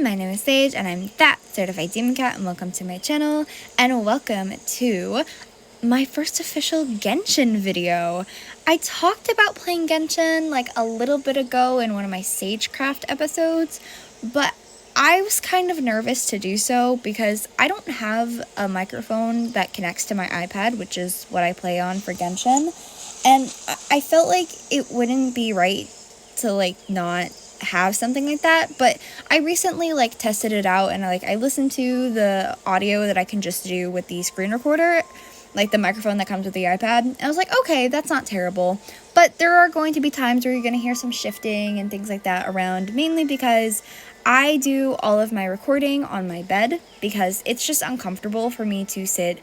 everyone, my name is Sage and I'm that certified demon cat, and welcome to my channel and welcome to my first official Genshin video. I talked about playing Genshin like a little bit ago in one of my Sagecraft episodes, but I was kind of nervous to do so because I don't have a microphone that connects to my iPad, which is what I play on for Genshin, and I felt like it wouldn't be right to not have something like that. But I recently tested it out, and I listened to the audio that I can just do with the screen recorder, like the microphone that comes with the iPad, and I was like, okay, that's not terrible. But there are going to be times where you're going to hear some shifting and things like that around, mainly because I do all of my recording on my bed because it's just uncomfortable for me to sit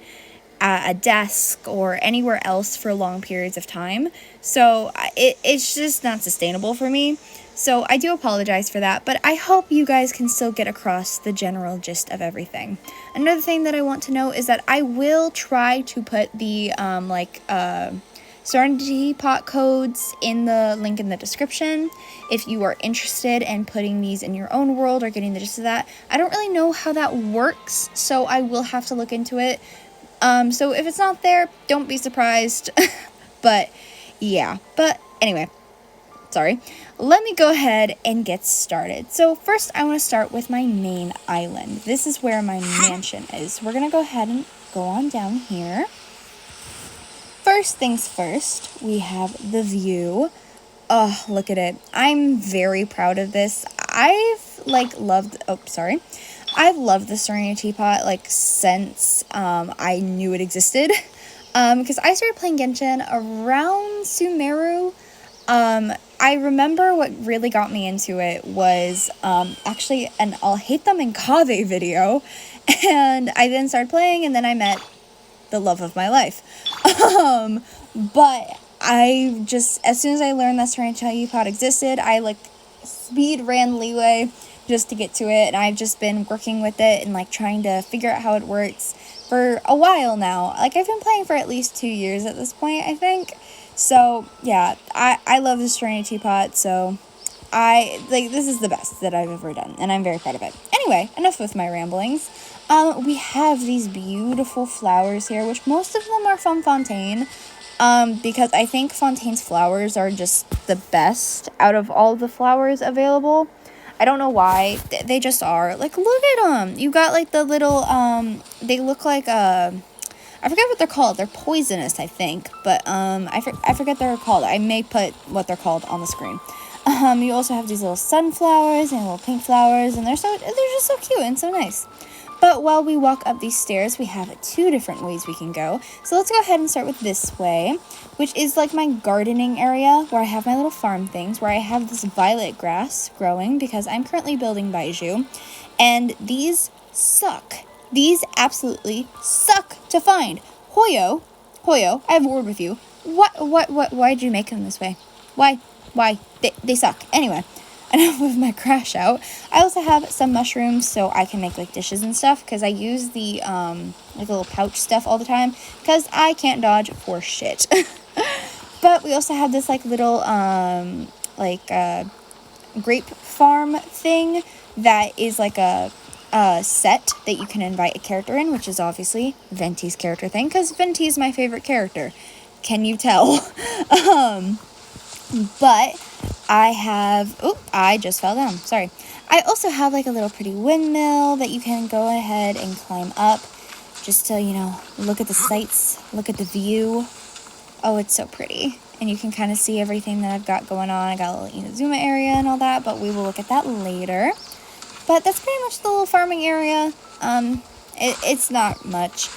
at a desk or anywhere else for long periods of time. So it's just not sustainable for me. So I do apologize for that, but I hope you guys can still get across the general gist of everything. Another thing that I want to know is that I will try to put the serenity teapot codes in the link in the description if you are interested in putting these in your own world or getting the gist of that. I don't really know how that works, so I will have to look into it. So if it's not there, don't be surprised. But yeah, but anyway, sorry. Let me go ahead and get started. So first I want to start with my main island. This is where my mansion is. We're going to go ahead and go on down here. First things first, we have the view. Oh, look at it. I'm very proud of this. I've loved the serenity teapot since I knew it existed. Because I started playing Genshin around Sumeru. I remember what really got me into it was actually an I'll Hate Them in Kave video. And I then started playing, and then I met the love of my life. But I just, as soon as I learned that serenity teapot existed, I speed ran leeway just to get to it, and I've just been working with it and trying to figure out how it works for a while now. I've been playing for at least 2 years at this point, I think. So yeah, I love the serenity teapot, so this is the best that I've ever done, and I'm very proud of it. Anyway, enough with my ramblings. We have these beautiful flowers here, which most of them are from Fontaine, because I think Fontaine's flowers are just the best out of all the flowers available. I don't know why, they just are. Look at them. You got the little, they look like, I forget what they're called. They're poisonous, I think, but I forget what they're called. I may put what they're called on the screen. You also have these little sunflowers and little pink flowers, and they're just so cute and so nice. But while we walk up these stairs, we have 2 different ways we can go. So let's go ahead and start with this way, which is my gardening area where I have my little farm things, where I have this violet grass growing because I'm currently building Baiju, and these suck. These absolutely suck to find. Hoyo, I have a word with you. Why'd you make them this way? Why? They suck. Anyway, enough of my crash out. I also have some mushrooms so I can make dishes and stuff, because I use the little pouch stuff all the time because I can't dodge for shit. But we also have this little grape farm thing that is a set that you can invite a character in, which is obviously Venti's character thing, because Venti's my favorite character. Can you tell? But I have, I just fell down, sorry. I also have a little pretty windmill that you can go ahead and climb up just to, look at the sights, look at the view. Oh, it's so pretty. And you can kind of see everything that I've got going on. I got a little Inazuma area and all that, but we will look at that later. But that's pretty much the little farming area. It's not much.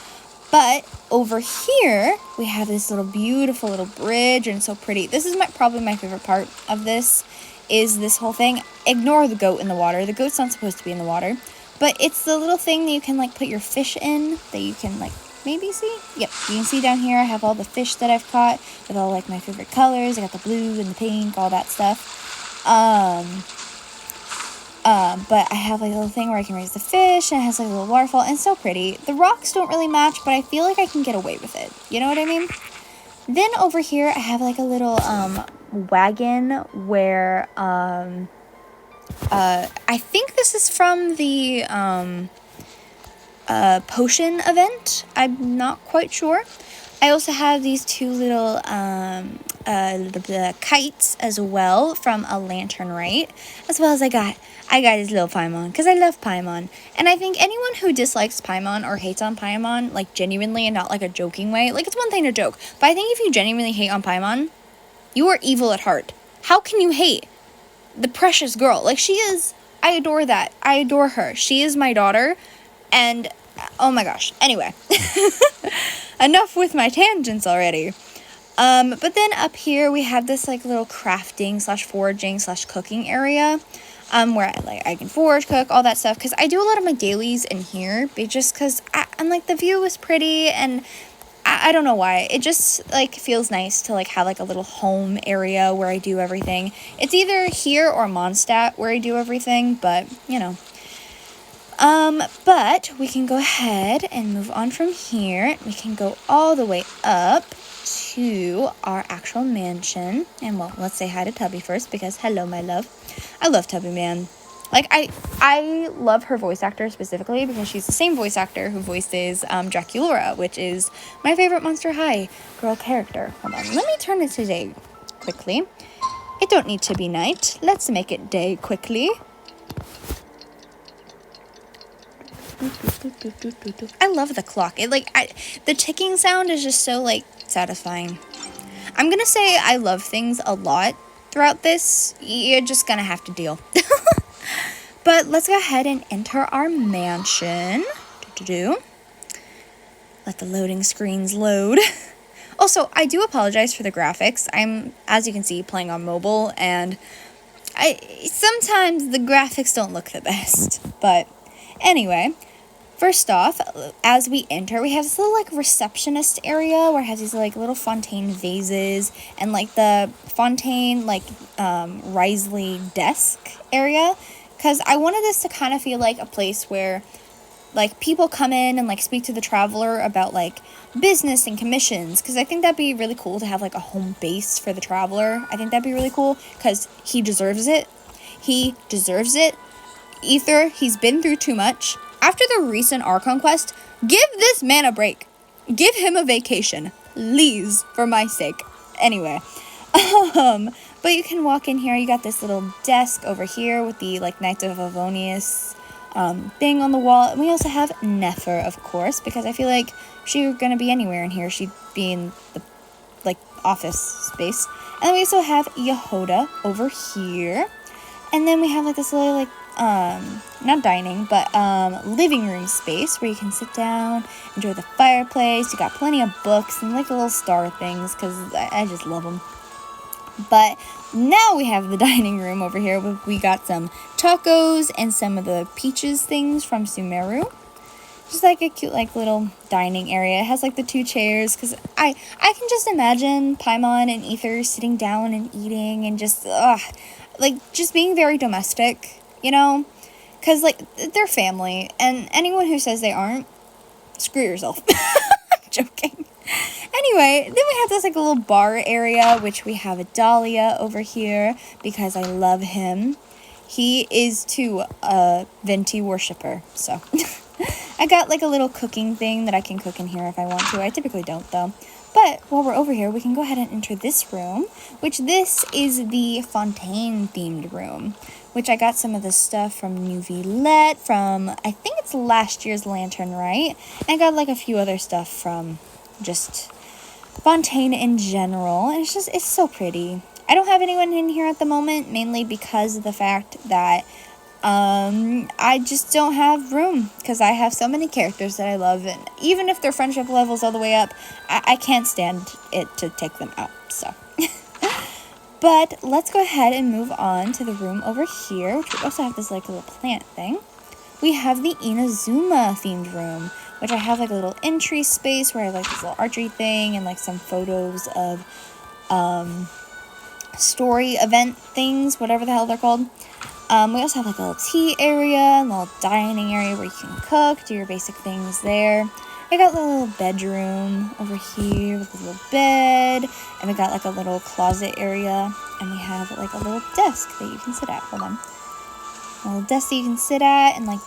But over here, we have this beautiful little bridge, and it's so pretty. This is probably my favorite part of this, is this whole thing. Ignore the goat in the water. The goat's not supposed to be in the water. But it's the little thing that you can, put your fish in, that you can, maybe see? Yep, you can see down here I have all the fish that I've caught with all, my favorite colors. I got the blue and the pink, all that stuff. But I have a little thing where I can raise the fish, and it has a little waterfall, and it's so pretty. The rocks don't really match, but I feel I can get away with it. You know what I mean? Then over here, I have a little wagon where I think this is from the potion event. I'm not quite sure. I also have these two little the kites as well from a lantern, right? As well as I got this little Paimon because I love Paimon. And I think anyone who dislikes Paimon or hates on Paimon, like genuinely and not like a joking way, like it's one thing to joke, but I think if you genuinely hate on Paimon, you are evil at heart. How can you hate the precious girl? Like she is, I adore that. I adore her. She is my daughter. And oh my gosh. Anyway, enough with my tangents already. But then up here we have this like little crafting / foraging / cooking area, where I can forage, cook, all that stuff. Cause I do a lot of my dailies in here, but just cause I'm like the view is pretty and I don't know why. It just like feels nice to like have like a little home area where I do everything. It's either here or Mondstadt where I do everything, but you know. But we can go ahead and move on from here. We can go all the way up to our actual mansion. And well, let's say hi to Tubby first because hello, my love. I love Tubby, man. Like, I love her voice actor specifically because she's the same voice actor who voices Draculaura, which is my favorite Monster High girl character. Hold on, let me turn it to day quickly. It don't need to be night. Let's make it day quickly. I love the clock. It the ticking sound is just so like satisfying. I'm gonna say I love things a lot throughout this. You're just gonna have to deal. But let's go ahead and enter our mansion. Let the loading screens load. Also, I do apologize for the graphics. I'm, as you can see, playing on mobile, and sometimes the graphics don't look the best. But anyway, first off, as we enter, we have this little like receptionist area where it has these like little fontaine vases and like the fontaine like Risley desk area. Because I wanted this to kind of feel like a place where, like, people come in and, like, speak to the traveler about, like, business and commissions. Because I think that'd be really cool to have, like, a home base for the traveler. I think that'd be really cool because he deserves it. He deserves it. Ether, he's been through too much. After the recent Archon quest, give this man a break. Give him a vacation. Please, for my sake. Anyway, but you can walk in here. You got this little desk over here with the like Knights of Avonius thing on the wall. And we also have Nefer, of course, because I feel like she's gonna be anywhere in here. She'd be in the like office space. And then we also have Yehoda over here. And then we have like this little like not dining, but living room space where you can sit down, enjoy the fireplace. You got plenty of books and like little star things because I just love them. But now we have the dining room over here. We got some tacos and some of the peaches things from Sumeru. Just like a cute like little dining area. It has like the 2 chairs because I can just imagine Paimon and Ether sitting down and eating and just like just being very domestic, you know? Because like they're family, and anyone who says they aren't, screw yourself. I'm joking. Anyway, then we have this like a little bar area, which we have a Dahlia over here because I love him. He is too a Venti worshiper, so I got like a little cooking thing that I can cook in here if I want to. I typically don't though. But while we're over here, we can go ahead and enter this room, which this is the Fontaine themed room, which I got some of the stuff from New Villette, from I think it's last year's Lantern, right? And I got like a few other stuff from just Fontaine in general, and it's so pretty. I don't have anyone in here at the moment, mainly because of the fact that I just don't have room, because I have so many characters that I love, and even if their friendship level's all the way up, I can't stand it to take them out, so. But let's go ahead and move on to the room over here, which we also have this like little plant thing. We have the Inazuma themed room, which I have like a little entry space where I have like this little archery thing and like some photos of story event things, whatever the hell they're called. We also have like a little tea area and a little dining area where you can cook, do your basic things there. I got a little bedroom over here with a little bed, and we got like a little closet area, and we have like a little desk that you can sit at. Hold on. A little desk that you can sit at and like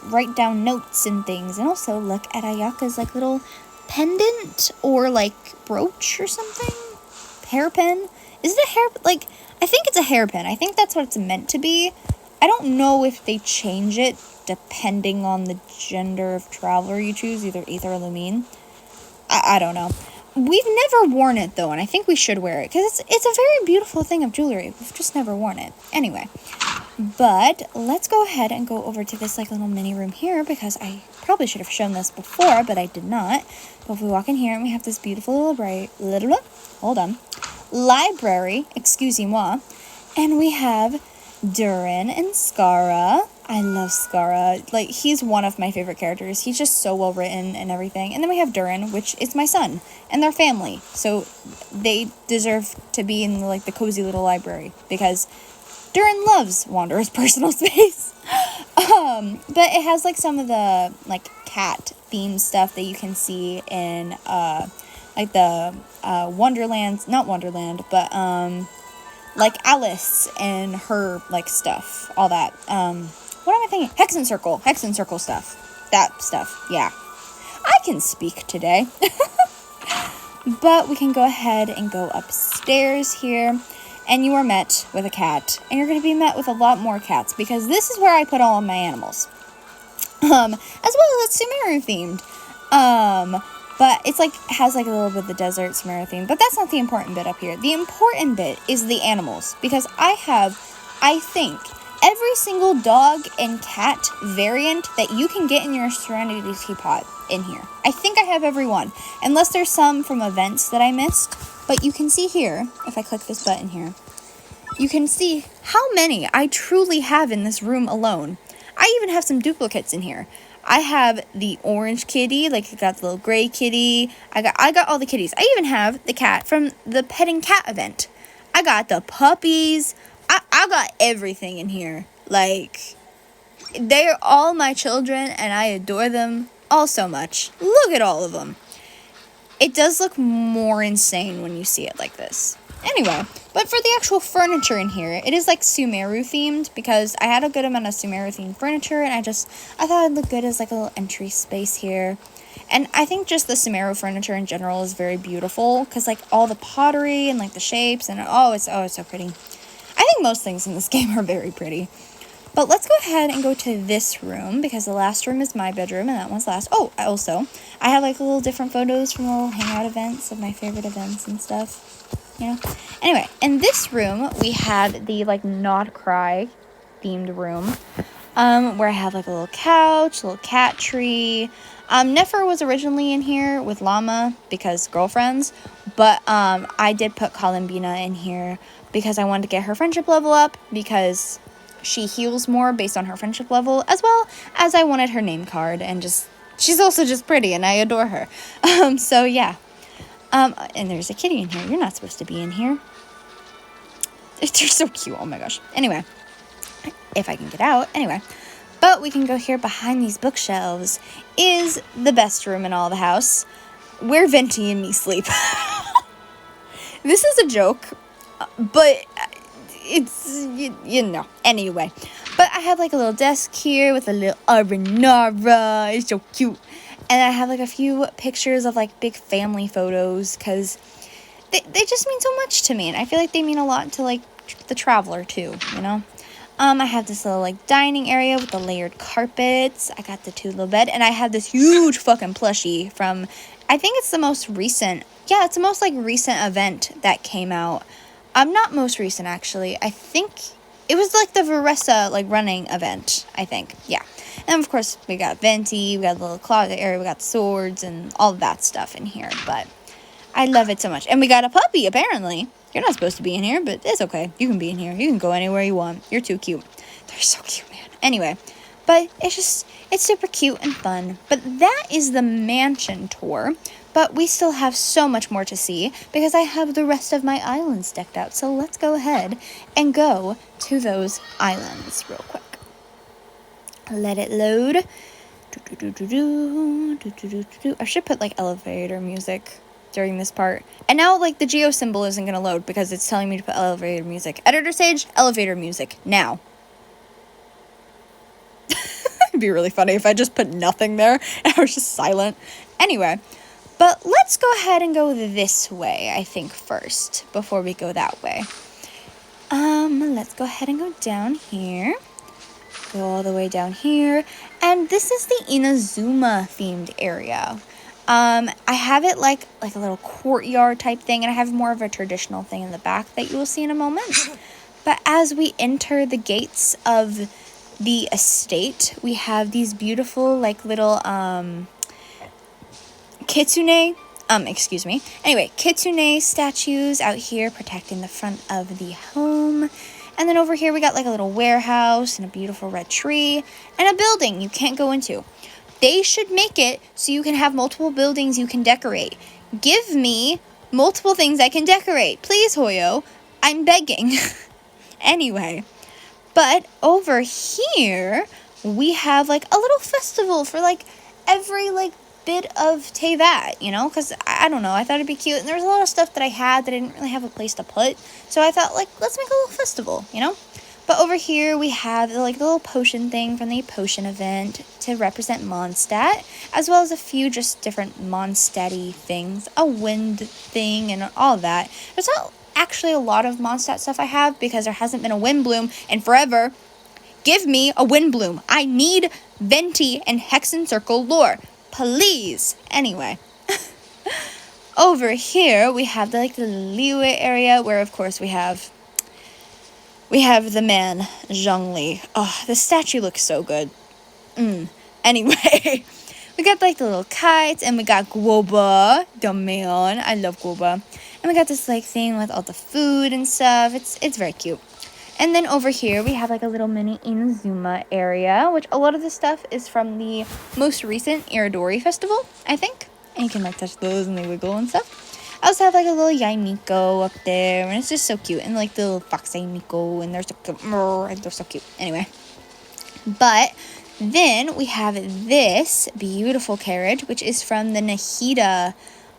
write down notes and things. And also look at Ayaka's like little pendant or like brooch or something. Hairpin. Is it a hair? Like, I think it's a hairpin. I think that's what it's meant to be. I don't know if they change it depending on the gender of traveler you choose, either Aether or Lumine. I don't know. We've never worn it though, and I think we should wear it because it's a very beautiful thing of jewelry. We've just never worn it. Anyway, but let's go ahead and go over to this like little mini room here because I probably should have shown this before, but I did not. But if we walk in here and we have this beautiful library, excusez-moi, and we have Durin and Skara. I love Skara. Like, he's one of my favorite characters. He's just so well written and everything. And then we have Durin, which is my son, and their family. So they deserve to be in like the cozy little library because Durin loves Wanderer's personal space. But it has like some of the like cat themed stuff that you can see in like the Wonderlands, not Wonderland, but like Alice and her like stuff, all that. What am I thinking? Hexen Circle stuff. That stuff, yeah. I can speak today. But we can go ahead and go upstairs here. And you are met with a cat. And you're going to be met with a lot more cats. Because this is where I put all of my animals. As well as it's Sumeru themed. But it's like, has like a little bit of the desert Sumeru theme. But that's not the important bit up here. The important bit is the animals. Because I have, I think, every single dog and cat variant that you can get in your Serenity teapot in here. I think I have every one. Unless there's some from events that I missed. But you can see here, if I click this button here, you can see how many I truly have in this room alone. I even have some duplicates in here. I have the orange kitty, like I got the little gray kitty. I got all the kitties. I even have the cat from the petting cat event. I got the puppies. I got everything in here. Like, they're all my children and I adore them all so much. Look at all of them. It does look more insane when you see it like this. Anyway, but for the actual furniture in here, it is like Sumeru themed because I had a good amount of Sumeru themed furniture and I thought it'd look good as like a little entry space here. And I think just the Sumeru furniture in general is very beautiful because like all the pottery and like the shapes and it's so pretty. I think most things in this game are very pretty. But let's go ahead and go to this room because the last room is my bedroom and that one's last. Oh, I have like little different photos from little hangout events of my favorite events and stuff. You know? Anyway, in this room, we have the like Nod-krai themed room. Where I have like a little couch, a little cat tree. Nefer was originally in here with Llama because girlfriends. But I did put Columbina in here because I wanted to get her friendship level up because she heals more based on her friendship level, as well as I wanted her name card and she's also just pretty and I adore her. So yeah. And there's a kitty in here. You're not supposed to be in here. They're so cute. Oh my gosh. Anyway, if I can get out. Anyway, but we can go here behind these bookshelves is the best room in all the house where Venti and me sleep. This is a joke, but it's, you know, anyway. But I have like a little desk here with a little Arinara. It's so cute. And I have like a few pictures of like big family photos because they just mean so much to me. And I feel like they mean a lot to like the traveler too, you know. I have this little like dining area with the layered carpets. I got the 2 little bed. And I have this huge fucking plushie from, I think it's the most recent. Yeah, it's the most like recent event that came out. Not most recent actually. I think it was like the Varesa like running event, I think. Yeah. And of course, we got Venti, we got the little closet area, we got swords and all of that stuff in here. But I love it so much. And we got a puppy, apparently. You're not supposed to be in here, but it's okay. You can be in here. You can go anywhere you want. You're too cute. They're so cute, man. Anyway, but it's super cute and fun. But that is the mansion tour. But we still have so much more to see because I have the rest of my islands decked out. So let's go ahead and go to those islands real quick. Let it load. I should put like elevator music during this part. And now like the geo symbol isn't going to load because it's telling me to put elevator music. Editor stage, elevator music, now. It'd be really funny if I just put nothing there and I was just silent. Anyway, but let's go ahead and go this way, I think, first, before we go that way. Let's go ahead and go down here. Go all the way down here. And this is the Inazuma themed area. I have it like a little courtyard type thing, and I have more of a traditional thing in the back that you will see in a moment. But as we enter the gates of the estate, we have these beautiful like little kitsune statues out here protecting the front of the home. And then over here we got like a little warehouse and a beautiful red tree and a building you can't go into. They should make it so you can have multiple buildings you can decorate. Give me multiple things I can decorate. Please, Hoyo. I'm begging. Anyway, but over here we have like a little festival for like every like bit of Tevat, you know, because I don't know, I thought it'd be cute, and there was a lot of stuff that I had that I didn't really have a place to put, so I thought like, let's make a little festival, you know. But over here we have like the little potion thing from the potion event to represent Mondstadt, as well as a few just different Mondstadt-y things, a wind thing and all of that. There's not actually a lot of Mondstadt stuff I have because there hasn't been a wind bloom in forever. Give me a wind bloom. I need Venti and Hexen Circle lore. Please. Anyway. Over here we have the leeway area where of course we have the man Zhongli. Oh, the statue looks so good. Anyway, we got like the little kites, and we got Guoba, the man. I love Guoba. And we got this like thing with all the food and stuff. It's very cute. And then over here we have like a little mini Inazuma area, which a lot of the stuff is from the most recent Iridori festival, I think. And you can like touch those and they wiggle and stuff. I also have like a little Yaimiko up there, and it's just so cute. And like the little fox Yaimiko, and they're so cute. Anyway. But then we have this beautiful carriage, which is from the Nahida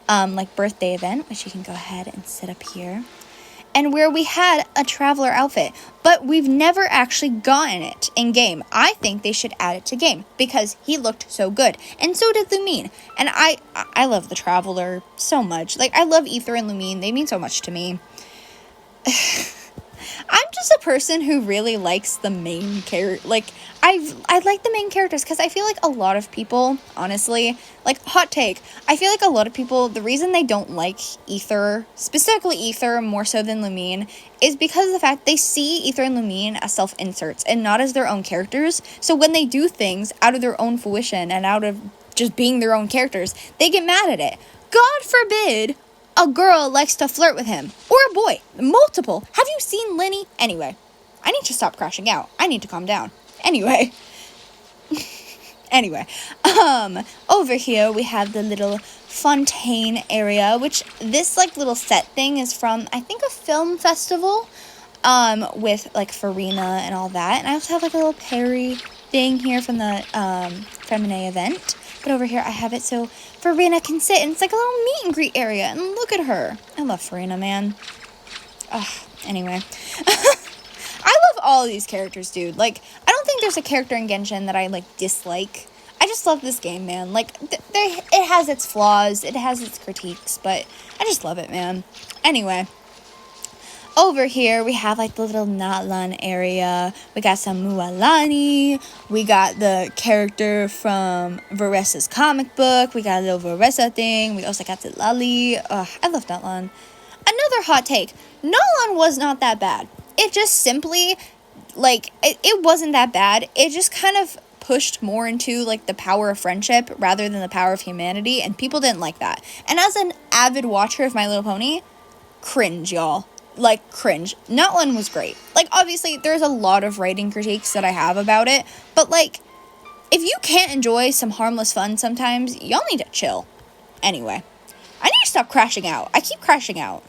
like birthday event, which you can go ahead and sit up here. And where we had a traveler outfit, but we've never actually gotten it in game. I think they should add it to game because he looked so good, and so did Lumine. And I love the traveler so much. Like, I love Aether and Lumine. They mean so much to me. I'm just a person who really likes the main character. Like, I like the main characters because I feel like a lot of people, honestly, like, hot take, I feel like a lot of people, the reason they don't like Aether, specifically Aether more so than Lumine, is because of the fact they see Aether and Lumine as self-inserts and not as their own characters. So when they do things out of their own fruition and out of just being their own characters, they get mad at it. God forbid a girl likes to flirt with him. Or a boy. Multiple. Have you seen Lenny? Anyway. I need to stop crashing out. I need to calm down. Anyway. Over here we have the little fontaine area, which this like little set thing is from, I think, a film festival, with like Farina and all that. And I also have like a little Perry thing here from the Femine event. But over here I have it so Farina can sit, and it's like a little meet and greet area. And look at her. I love Farina, man. Anyway. I love all of these characters, dude. Like, I don't think there's a character in Genshin that I, like, dislike. I just love this game, man. Like, it has its flaws. It has its critiques. But I just love it, man. Anyway. Over here, we have, like, the little Natlan area. We got some Mualani. We got the character from Varesa's comic book. We got a little Varesa thing. We also got the Lali. I love Natlan. Another hot take. Natlan was not that bad. It just simply, like, it wasn't that bad. It just kind of pushed more into, like, the power of friendship rather than the power of humanity. And people didn't like that. And as an avid watcher of My Little Pony, cringe, y'all. Like, cringe. Natlan was great. Like, obviously, there's a lot of writing critiques that I have about it, but, like, if you can't enjoy some harmless fun sometimes, y'all need to chill. Anyway, I need to stop crashing out. I keep crashing out.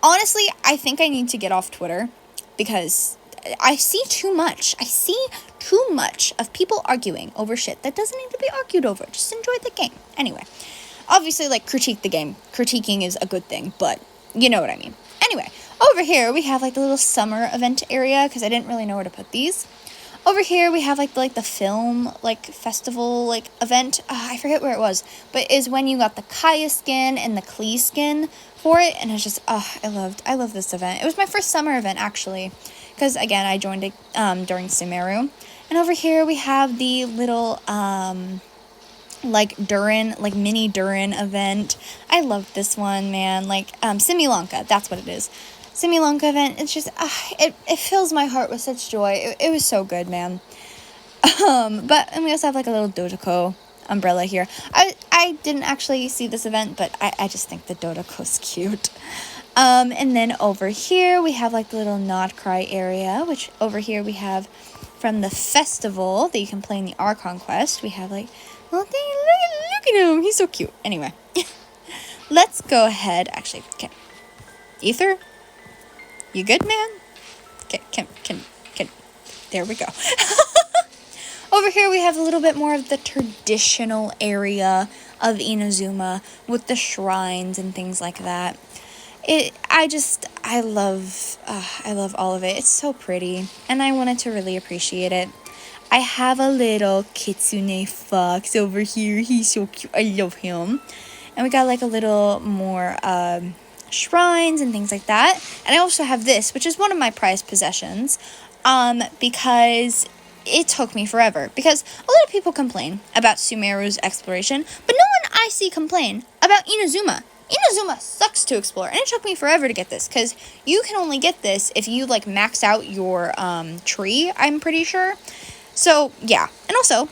Honestly, I think I need to get off Twitter, because I see too much. I see too much of people arguing over shit that doesn't need to be argued over. Just enjoy the game. Anyway, obviously, like, critique the game. Critiquing is a good thing, but you know what I mean. Anyway, over here we have like the little summer event area because I didn't really know where to put these. Over here we have like the film like festival like event. I forget where it was, but is when you got the Kaya skin and the Klee skin for it, and it's just I love this event. It was my first summer event actually, because again I joined it during Sumeru. And over here we have the little like Durin, like mini Durin event. I love this one, man. Like Similanka, that's what it is. Similanka event, it's just it fills my heart with such joy. It was so good, man. And we also have like a little Dojoko umbrella here. I didn't actually see this event, but I just think the Dojoko's cute. And then over here we have like the little Nod-krai area, which over here we have from the festival that you can play in the Archon quest. We have like, oh, look at him, he's so cute. Anyway, let's go ahead. Actually, okay, Ether, you good, man? Can there we go. Over here we have a little bit more of the traditional area of Inazuma with the shrines and things like that. I love all of it. It's so pretty, and I wanted to really appreciate it. I have a little kitsune fox over here. He's so cute. I love him. And we got like a little more shrines and things like that. And I also have this, which is one of my prized possessions, because it took me forever. Because a lot of people complain about Sumeru's exploration, but no one I see complain about Inazuma. Inazuma sucks to explore, and it took me forever to get this, because you can only get this if you, like, max out your, tree, I'm pretty sure. So, yeah. And also,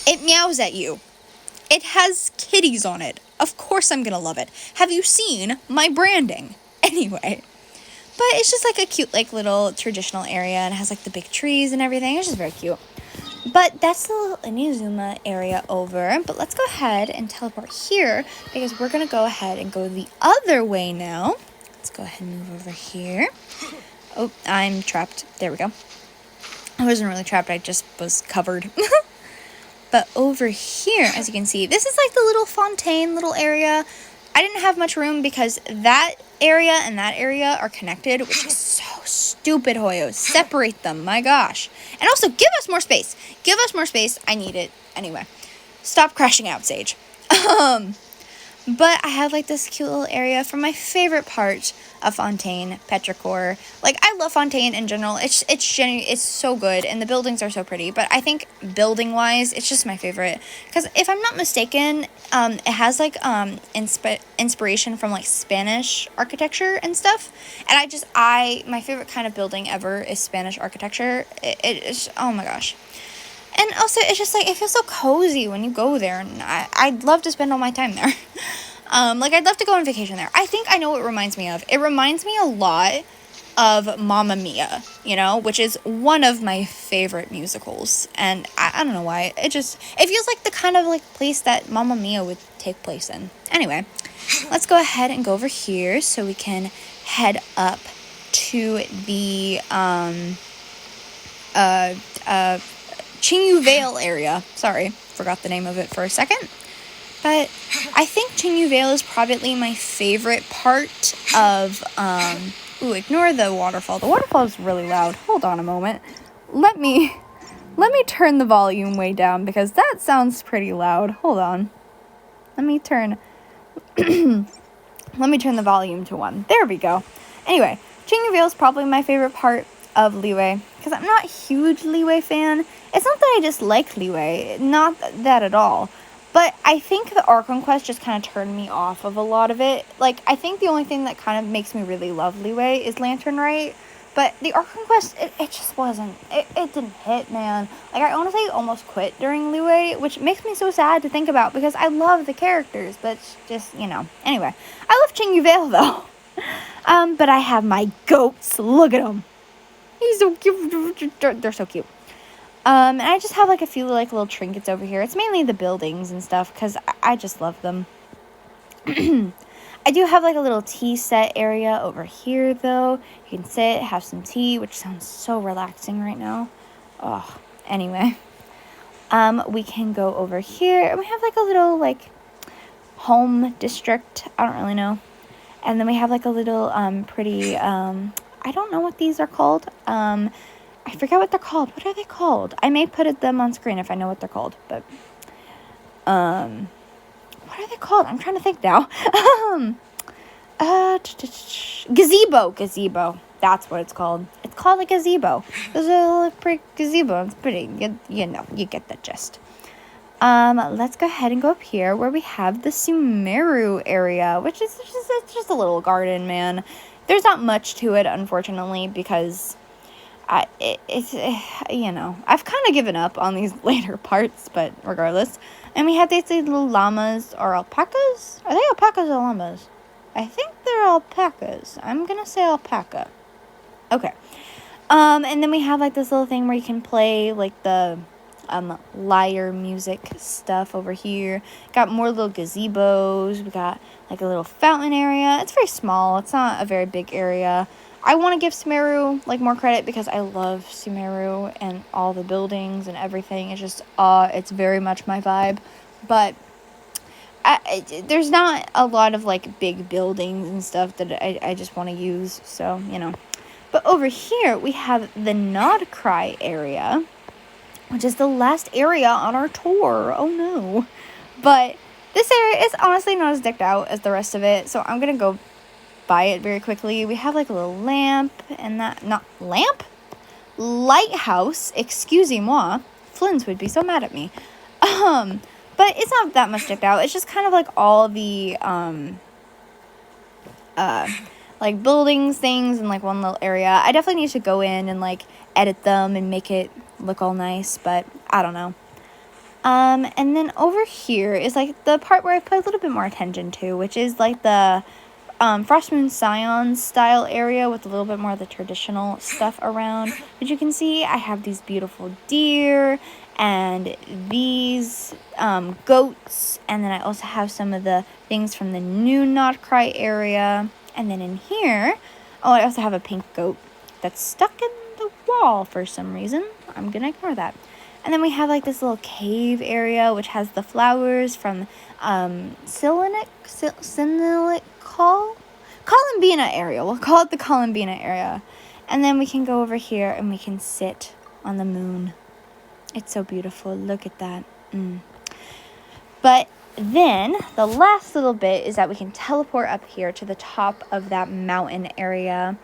it meows at you. It has kitties on it. Of course I'm gonna love it. Have you seen my branding? Anyway. But it's just, like, a cute, like, little traditional area, and it has, like, the big trees and everything. It's just very cute. But that's the little Inazuma area over. But let's go ahead and teleport here, because we're going to go ahead and go the other way now. Let's go ahead and move over here. Oh, I'm trapped. There we go. I wasn't really trapped. I just was covered. But over here, as you can see, this is like the little fontaine little area. I didn't have much room because that area and that area are connected, which is so stupid, Hoyo. Separate them, my gosh. And also, give us more space. Give us more space. I need it. Anyway, stop crashing out, Sage. But I have like this cute little area for my favorite part of Fontaine, Petrichor. Like, I love Fontaine in general. It's so good, and the buildings are so pretty. But I think building-wise, it's just my favorite. Because if I'm not mistaken, it has like inspiration from like Spanish architecture and stuff. And my favorite kind of building ever is Spanish architecture. It's, oh my gosh. And also, it's just, like, it feels so cozy when you go there, and I'd love to spend all my time there. Like, I'd love to go on vacation there. I think I know what it reminds me of. It reminds me a lot of Mamma Mia, you know, which is one of my favorite musicals, and I don't know why. It feels like the kind of, like, place that Mamma Mia would take place in. Anyway, let's go ahead and go over here so we can head up to the, Chenyu Vale area. Sorry, forgot the name of it for a second. But I think Chenyu Vale is probably my favorite part of, ignore the waterfall. The waterfall is really loud. Hold on a moment. Let me turn the volume way down, because that sounds pretty loud. Hold on. Let me turn the volume to 1. There we go. Anyway, Chenyu Vale is probably my favorite part of Liyue, because I'm not a huge Liyue fan. It's not that I dislike Liyue, not that at all. But I think the Archon quest just kind of turned me off of a lot of it. Like, I think the only thing that kind of makes me really love Liyue is Lantern Rite. But the Archon quest, it just wasn't. It didn't hit, man. Like, I honestly almost quit during Liyue, which makes me so sad to think about, because I love the characters, but it's just, you know. Anyway, I love Chenyu Vale, though. But I have my goats. Look at them. He's so cute. They're so cute. And I just have, like, a few, like, little trinkets over here. It's mainly the buildings and stuff, because I just love them. I do have, like, a little tea set area over here, though. You can sit, have some tea, which sounds so relaxing right now. Oh, anyway. We can go over here, and we have, like, a little, like, home district. I don't really know. And then we have, like, a little, pretty, I don't know what these are called. I forget what they're called. What are they called? I may put them on screen if I know what they're called, but what are they called? I'm trying to think now. Gazebo. That's what it's called. It's called a gazebo. There's a little pretty gazebo. It's pretty. You know, you get the gist. Let's go ahead and go up here where we have the Sumeru area, which is just a little garden, man. There's not much to it, unfortunately, because it's you know, I've kind of given up on these later parts, but regardless. And we have these little llamas or alpacas. Are they alpacas or llamas? I think they're alpacas. I'm gonna say alpaca. Okay. And then we have like this little thing where you can play like the lyre music stuff over here. Got more little gazebos. We got like a little fountain area. It's very small. It's not a very big area. I want to give Sumeru like more credit because I love Sumeru and all the buildings and everything. It's just it's very much my vibe. But there's not a lot of like big buildings and stuff that I just want to use. So, you know. But over here we have the Nod-krai area, which is the last area on our tour. Oh no. But this area is honestly not as decked out as the rest of it. So I'm going to go by it very quickly. We have like a little lamp and that, not lamp? Lighthouse, excusez-moi. Flynn's would be so mad at me. But it's not that much decked out. It's just kind of like all the, like buildings, things in like one little area. I definitely need to go in and like edit them and make it look all nice, but I don't know. And then over here is like the part where I put a little bit more attention to, which is like the Frost Moon Scion style area with a little bit more of the traditional stuff around. But you can see I have these beautiful deer and these goats, and then I also have some of the things from the new Nod-krai area. And then in here, I also have a pink goat that's stuck in the wall for some reason. I'm gonna ignore that. And then we have like this little cave area which has the flowers from Columbina area. We'll call it the Columbina area. And then we can go over here and we can sit on the moon. It's so beautiful. Look at that. But then the last little bit is that we can teleport up here to the top of that mountain area.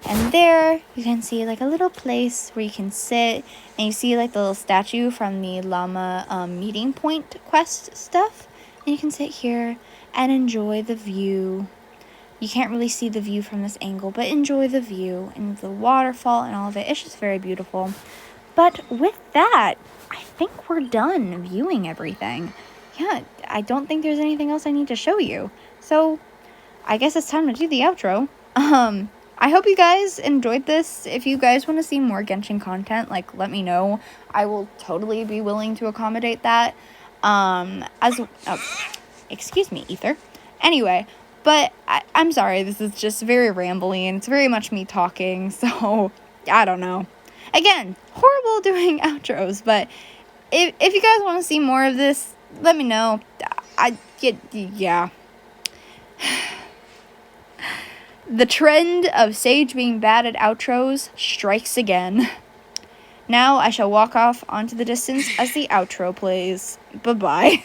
And there you can see like a little place where you can sit, and you see like the little statue from the llama meeting point quest stuff. And you can sit here and enjoy the view. You can't really see the view from this angle, but enjoy the view and the waterfall and all of it. It's just very beautiful. But with that, I think we're done viewing everything. Yeah, I don't think there's anything else I need to show you. So I guess it's time to do the outro. I hope you guys enjoyed this. If you guys want to see more Genshin content, like, let me know. I will totally be willing to accommodate that. Excuse me, Ether. Anyway, but I'm sorry, this is just very rambly, and it's very much me talking, so I don't know. Again, horrible doing outros, but if you guys want to see more of this, let me know. Yeah. The trend of Sage being bad at outros strikes again. Now I shall walk off onto the distance as the outro plays. Bye-bye.